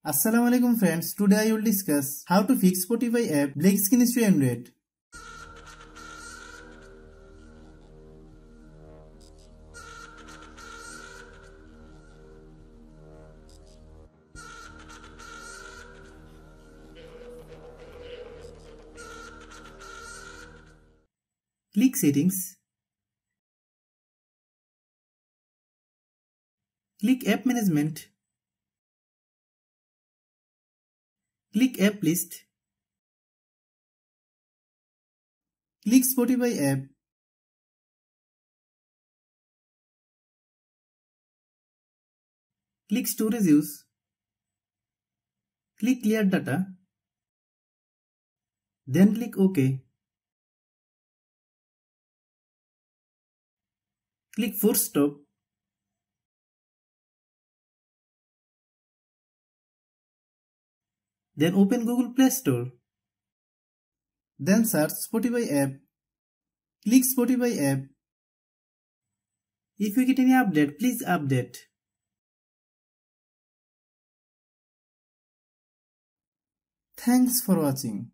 Assalamualaikum friends, today I will discuss how to fix Spotify app black screen issue Android. Click Settings. Click App Management. Click App List. Click Spotify app. Click Storage Use. Click Clear Data. Then click OK. Click Force Stop. Then open Google Play Store. Then search Spotify app. Click Spotify app. If you get any update, please update. Thanks for watching.